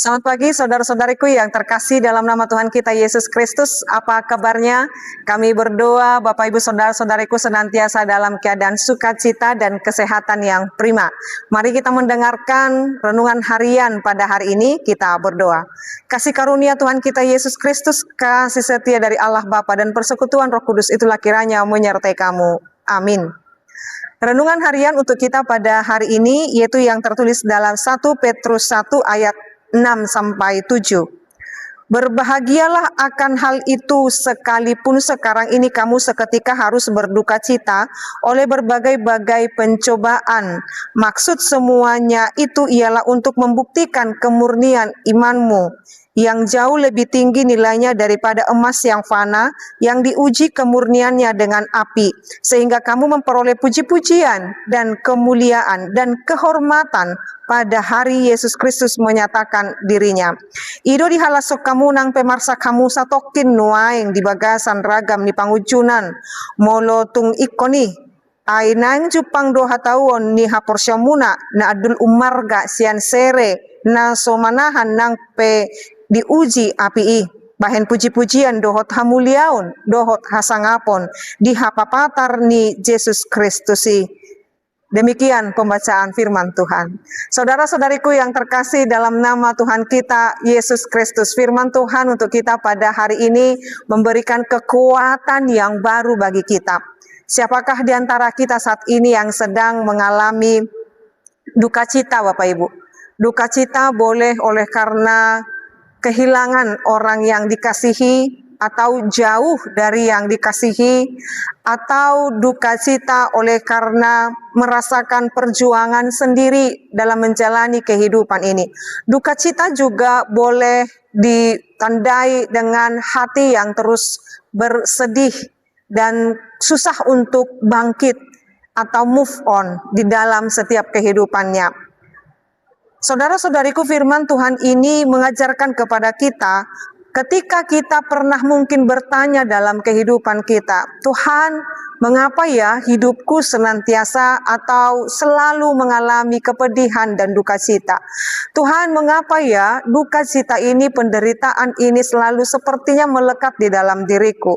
Selamat pagi saudara-saudariku yang terkasih dalam nama Tuhan kita Yesus Kristus. Apa kabarnya? Kami berdoa Bapak Ibu saudara-saudariku senantiasa dalam keadaan sukacita dan kesehatan yang prima. Mari kita mendengarkan renungan harian pada hari ini. Kita berdoa. Kasih karunia Tuhan kita Yesus Kristus, kasih setia dari Allah Bapa dan persekutuan Roh Kudus itulah kiranya menyertai kamu. Amin. Renungan harian untuk kita pada hari ini yaitu yang tertulis dalam 1 Petrus 1 ayat 6-7. Berbahagialah akan hal itu sekalipun sekarang ini kamu seketika harus berduka cita oleh berbagai-bagai pencobaan. Maksud semuanya itu ialah untuk membuktikan kemurnian imanmu yang jauh lebih tinggi nilainya daripada emas yang fana, yang diuji kemurniannya dengan api, sehingga kamu memperoleh puji-pujian dan kemuliaan dan kehormatan pada hari Yesus Kristus menyatakan dirinya. Ido dihalasok kamu nang pemarsa kamu satokin nuaing di bagasan ragam ni pangujunan, molotung ikoni, ay nang jupang doha tawon ni haporsyamuna na adul umarga sian sere na somanahan nang pe diuji api bahen puji-pujian dohot hamuliaun dohot hasangapon di hapapatar ni Yesus Kristus. Demikian pembacaan firman Tuhan. Saudara-saudariku yang terkasih dalam nama Tuhan kita Yesus Kristus, firman Tuhan untuk kita pada hari ini memberikan kekuatan yang baru bagi kita. Siapakah di antara kita saat ini yang sedang mengalami duka cita, Bapak Ibu? Duka cita boleh oleh karena kehilangan orang yang dikasihi, atau jauh dari yang dikasihi, atau duka cita oleh karena merasakan perjuangan sendiri dalam menjalani kehidupan ini. Duka cita juga boleh ditandai dengan hati yang terus bersedih dan susah untuk bangkit atau move on di dalam setiap kehidupannya. Saudara-saudariku, firman Tuhan ini mengajarkan kepada kita ketika kita pernah mungkin bertanya dalam kehidupan kita, Tuhan, mengapa ya hidupku senantiasa atau selalu mengalami kepedihan dan duka cita? Tuhan, mengapa ya duka cita ini, penderitaan ini selalu sepertinya melekat di dalam diriku?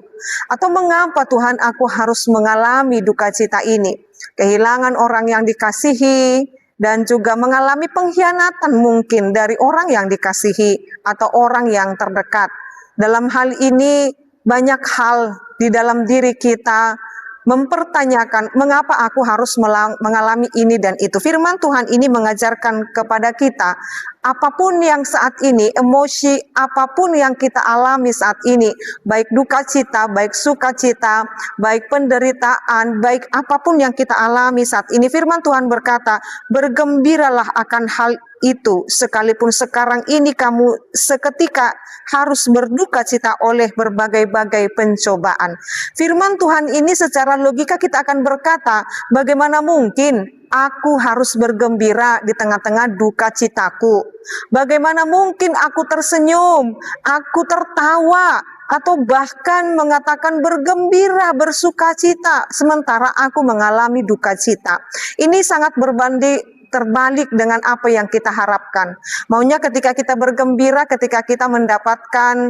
Atau mengapa Tuhan aku harus mengalami duka cita ini? Kehilangan orang yang dikasihi, dan juga mengalami pengkhianatan mungkin dari orang yang dikasihi atau orang yang terdekat. Dalam hal ini banyak hal di dalam diri kita mempertanyakan mengapa aku harus mengalami ini dan itu. Firman Tuhan ini mengajarkan kepada kita apapun yang saat ini, emosi apapun yang kita alami saat ini, baik duka cita, baik sukacita, baik penderitaan, baik apapun yang kita alami saat ini, firman Tuhan berkata, bergembiralah akan hal itu sekalipun sekarang ini kamu seketika harus berduka cita oleh berbagai-bagai pencobaan. Firman Tuhan ini secara logika kita akan berkata, bagaimana mungkin aku harus bergembira di tengah-tengah duka citaku? Bagaimana mungkin aku tersenyum, aku tertawa, atau bahkan mengatakan bergembira, bersukacita, sementara aku mengalami duka cita? Ini sangat terbalik dengan apa yang kita harapkan. Maunya ketika kita bergembira, ketika kita mendapatkan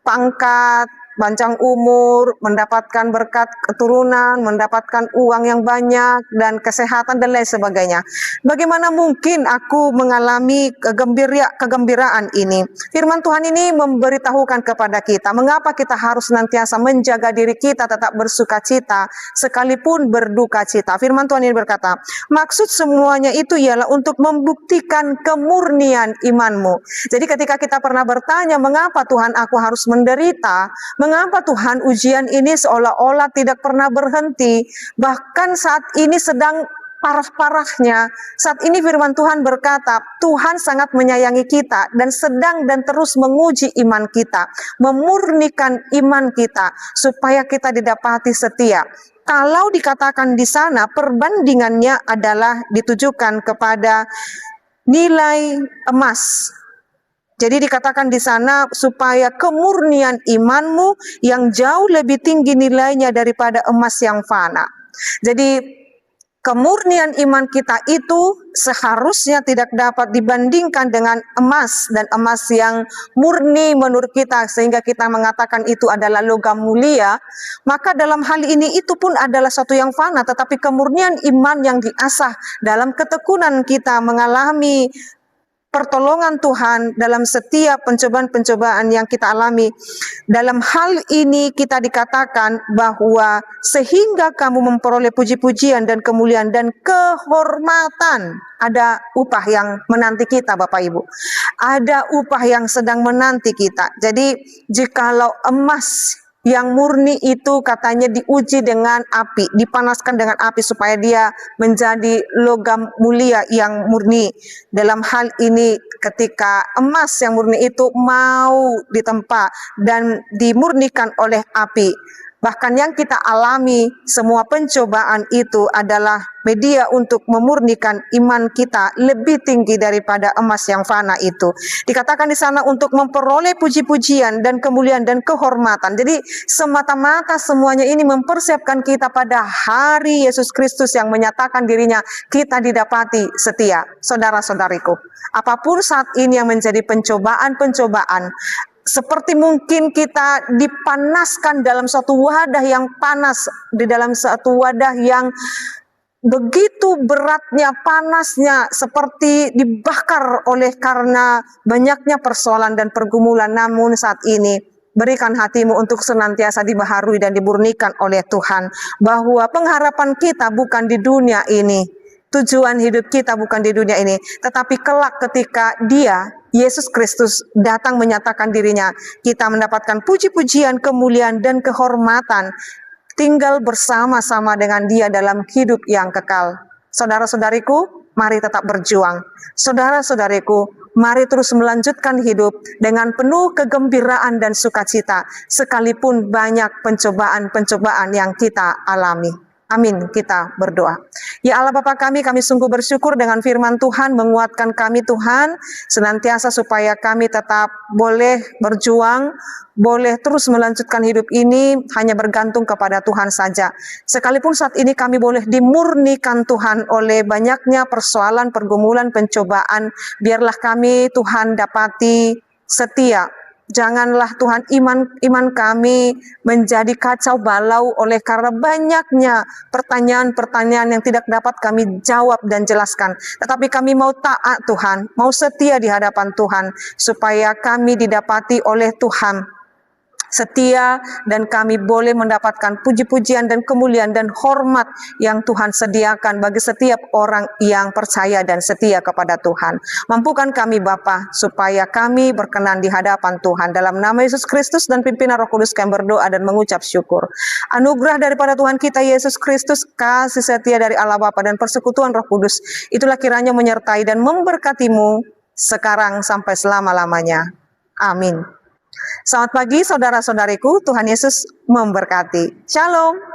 pangkat, panjang umur, mendapatkan berkat keturunan, mendapatkan uang yang banyak, dan kesehatan dan lain sebagainya. Bagaimana mungkin aku mengalami kegembiraan ini? Firman Tuhan ini memberitahukan kepada kita, mengapa kita harus nantiasa menjaga diri kita tetap bersukacita, sekalipun berduka cita. Firman Tuhan ini berkata, maksud semuanya itu ialah untuk membuktikan kemurnian imanmu. Jadi ketika kita pernah bertanya, mengapa Tuhan aku harus menderita? Mengapa Tuhan ujian ini seolah-olah tidak pernah berhenti, bahkan saat ini sedang parah-parahnya. Saat ini firman Tuhan berkata, Tuhan sangat menyayangi kita dan sedang dan terus menguji iman kita, memurnikan iman kita supaya kita didapati setia. Kalau dikatakan di sana perbandingannya adalah ditujukan kepada nilai emas. Jadi dikatakan di sana supaya kemurnian imanmu yang jauh lebih tinggi nilainya daripada emas yang fana. Jadi Kemurnian iman kita itu seharusnya tidak dapat dibandingkan dengan emas, dan emas yang murni menurut kita sehingga kita mengatakan itu adalah logam mulia. Maka dalam hal ini itu pun adalah sesuatu yang fana, tetapi kemurnian iman yang diasah dalam ketekunan kita mengalami pertolongan Tuhan dalam setiap pencobaan-pencobaan yang kita alami. Dalam hal ini kita dikatakan bahwa sehingga kamu memperoleh puji-pujian dan kemuliaan dan kehormatan. Ada upah yang menanti kita, Bapak Ibu. Ada upah yang sedang menanti kita. Jadi jikalau emas yang murni itu katanya diuji dengan api, dipanaskan dengan api supaya dia menjadi logam mulia yang murni. Dalam hal ini ketika emas yang murni itu mau ditempa dan dimurnikan oleh api. Bahkan yang kita alami, semua pencobaan itu adalah media untuk memurnikan iman kita lebih tinggi daripada emas yang fana itu. Dikatakan di sana untuk memperoleh puji-pujian dan kemuliaan dan kehormatan. Jadi semata-mata semuanya ini mempersiapkan kita pada hari Yesus Kristus yang menyatakan dirinya kita didapati setia. Saudara-saudariku, apapun saat ini yang menjadi pencobaan-pencobaan, seperti mungkin kita dipanaskan dalam suatu wadah yang panas, di dalam suatu wadah yang begitu beratnya, panasnya, seperti dibakar oleh karena banyaknya persoalan dan pergumulan. Namun saat ini, berikan hatimu untuk senantiasa dibaharui dan dimurnikan oleh Tuhan, bahwa pengharapan kita bukan di dunia ini, tujuan hidup kita bukan di dunia ini, tetapi kelak ketika Dia, Yesus Kristus, datang menyatakan dirinya, kita mendapatkan puji-pujian, kemuliaan, dan kehormatan, tinggal bersama-sama dengan Dia dalam hidup yang kekal. Saudara-saudariku, mari tetap berjuang. Saudara-saudariku, mari terus melanjutkan hidup dengan penuh kegembiraan dan sukacita, sekalipun banyak pencobaan-pencobaan yang kita alami. Amin, kita berdoa. Ya Allah Bapa kami sungguh bersyukur dengan firman Tuhan, menguatkan kami Tuhan, senantiasa supaya kami tetap boleh berjuang, boleh terus melanjutkan hidup ini hanya bergantung kepada Tuhan saja. Sekalipun saat ini kami boleh dimurnikan Tuhan oleh banyaknya persoalan, pergumulan, pencobaan, biarlah kami Tuhan dapati setia. Janganlah Tuhan iman kami menjadi kacau balau oleh karena banyaknya pertanyaan-pertanyaan yang tidak dapat kami jawab dan jelaskan. Tetapi kami mau taat Tuhan, mau setia di hadapan Tuhan, supaya kami didapati oleh Tuhan setia, dan kami boleh mendapatkan puji-pujian dan kemuliaan dan hormat yang Tuhan sediakan bagi setiap orang yang percaya dan setia kepada Tuhan. Mampukan kami Bapa, supaya kami berkenan di hadapan Tuhan. Dalam nama Yesus Kristus dan pimpinan Roh Kudus kami berdoa dan mengucap syukur. Anugerah daripada Tuhan kita Yesus Kristus, kasih setia dari Allah Bapa dan persekutuan Roh Kudus, itulah kiranya menyertai dan memberkatimu sekarang sampai selama-lamanya. Amin. Selamat pagi saudara-saudariku, Tuhan Yesus memberkati. Shalom.